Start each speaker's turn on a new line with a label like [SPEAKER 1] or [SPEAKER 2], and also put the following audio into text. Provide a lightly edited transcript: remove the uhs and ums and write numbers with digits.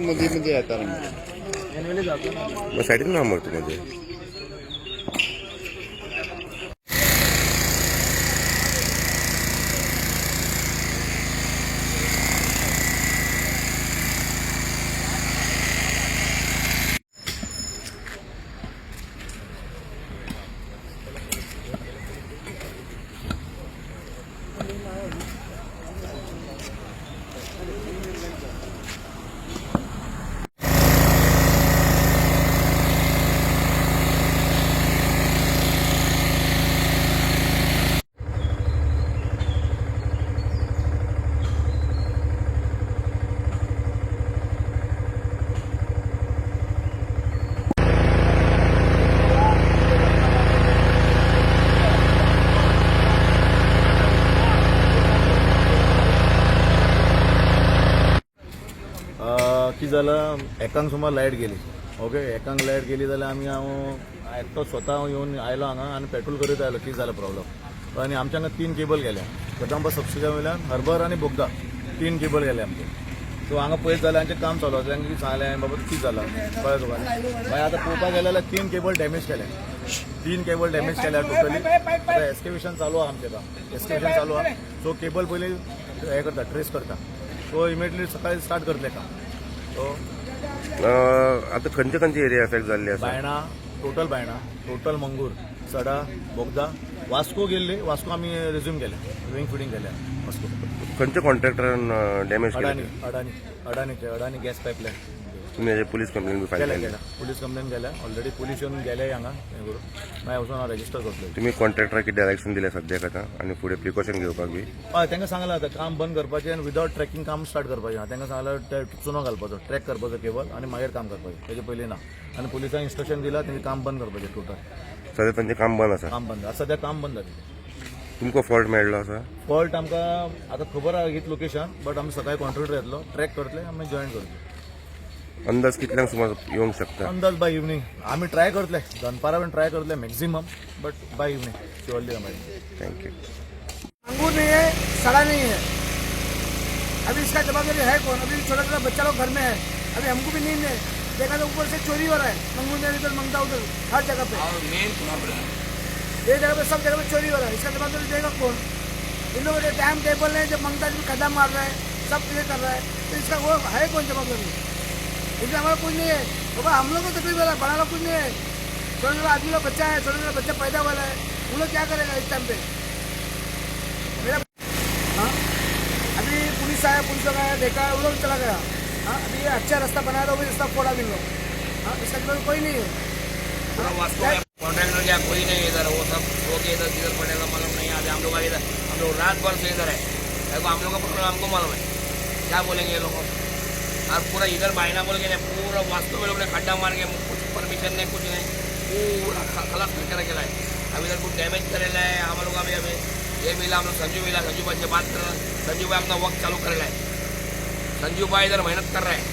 [SPEAKER 1] मध्ये येतात
[SPEAKER 2] मग साईडीन ना मग मध्ये
[SPEAKER 3] की जाल्यार एकांक सुमार लायट गेली. ओके, एकांक लायट गेली जाल्यार आमी एकटो स्वता येवन आयलो हांगा आनी पेट्रोल करीत आयलो कितें जालें प्रॉब्लम. आनी आमच्या हांगा 3 केबल गेल्या कदंबा सबस्टेशन वयल्यान हर्बर आनी बोगदा 3 केबल गेले आमचे. सो हांगा पळयत जाल्यार आमचें काम चालू आसा. तांकां सांगलें बाबा कितें जालां कळ्ळें तुका. मागीर आतां पळोवपाक गेले जाल्यार 3 केबल डॅमेज केल्या. 3 केबल डॅमेज केल्या टोटली. आतां एस्केवेशन चालू आहा आमचें काम. एस्केवेशन चालू आहा. सो केबल पयलीं हें करता, ट्रेस करता. सो इमिडिएटली सकाळी स्टार्ट करतले काम. सो
[SPEAKER 2] आता खंयचे एरिया अफेक्ट जाल्ले आसा?
[SPEAKER 3] बायणा, टोटल मंगूर, सडा, बोगदा, वास्को गेल्ली. वास्को आमी रिझ्यूम केले, विंग फिडिंग केल्या वास्को.
[SPEAKER 2] खंयच्या कॉन्ट्रॅक्टरान डॅमेज केले?
[SPEAKER 3] अडानी गॅस पायपलायन.
[SPEAKER 2] तुम्ही हेजे पुलीस कंप्लेंट फायल केली?
[SPEAKER 3] पुलीस कंप्लेंट केल्या ऑलरेडी. पुलीस येवन गेले हांगा हें करून. मागीर वचून हांव रजिस्टर करतलो.
[SPEAKER 2] तुम्ही कॉन्ट्रॅक्टराक कितें डायरेक्शन दिलें सद्याक आतां आनी फुडें प्रिकॉशन घेवपाक बी?
[SPEAKER 3] हय, तांकां सांगलां आतां काम बंद करपाचें आनी विदावट ट्रॅकिंग काम स्टार्ट करपाचें. हांव तांकां सांगलां चुनो घालपाचो, ट्रॅक करपाचो केबल आनी मागीर काम करपाचें, तेजे पयलीं ना. आनी पुलिसांक इन्स्ट्रक्शन दिलां तेंचें काम बंद करपाचें टोटल.
[SPEAKER 2] सद्या तांचें काम बंद आसा?
[SPEAKER 3] काम बंद आतां सद्या काम बंद जालें.
[SPEAKER 2] तुमकां फॉल्ट मेळ्ळो आसा?
[SPEAKER 3] फॉल्ट आमकां आतां खबर आहा हीच लोकेशन, बट आमी सकाळी कॉन्ट्रॅक्टर येतलो, ट्रॅक करतले आमी जॉईन करतले.
[SPEAKER 2] अंदाज कितल्यांक सुमार येवंक शकता?
[SPEAKER 3] अंदाज बाय इवनिंग आमी ट्राय करतले, दनपारा बीन ट्राय करतले maximum, but by evening surely हमारी.
[SPEAKER 2] थँक्यू.
[SPEAKER 4] अंगूर नहीं है, सड़ा नहीं है. अभी इसका जवाबदारी है कौन? अभी छोटा छोटा बच्चा लोग घर में है. अभी हमको भी नींद है. देखा तो ऊपर से चोरी हो रहा है. मंगूर इधर मंगता उधर हर जगह पे. ये जगह पे सब जगह पे चोरी हो रहा है. इसका जवाबदारी देगा कौन? इन लोगों के टाइम टेबल है, जब मंगता जी खड्डा मार रहा है, सब क्लियर कर रहा है, तो इसका वो है कौन जवाबदारी? इसलिए हमारा कुछ नहीं है. बाबा हम लोग को तकलीफ हो रहा है, बड़ा लोग कुछ नहीं है. छोटा छोटा आदमी लोग बच्चा है, छोटा छोटा बच्चा पैदा वाला है, वो लोग क्या करेगा इस टाइम पे? मेरा हाँ, अभी पुलिस आया, पुलिस लोग आया, देखा, वो लोग चला गया. हाँ, अभी ये अच्छा रास्ता बनाया था, वो रास्ता फोड़ा भी लोग. हाँ, इसका कोई नहीं है.
[SPEAKER 5] कॉन्ट्रैक्टर क्या कोई नहीं इधर, वो सब सो के इधर किधर पड़ेगा मालूम नहीं. आते हम लोग इधर, हम लोग रात भर से इधर है. देखो हम लोग का प्रॉब्लम हमको मालूम है, क्या बोलेंगे ये लोग. और पूरा इधर बायना बोल के पूरा वास्तव में लोग ने खड्डा मार के कुछ परमिशन नहीं, कुछ नहीं, पूरा खलास करके रखेला है. अब इधर कुछ डैमेज करेला है हम लोग. अभी ये मिला हम लोग संजू भाई से बात कर रहे हैं. संजू भाई अपना वर्क चालू करेला है. संजू भाई इधर मेहनत कर रहे हैं.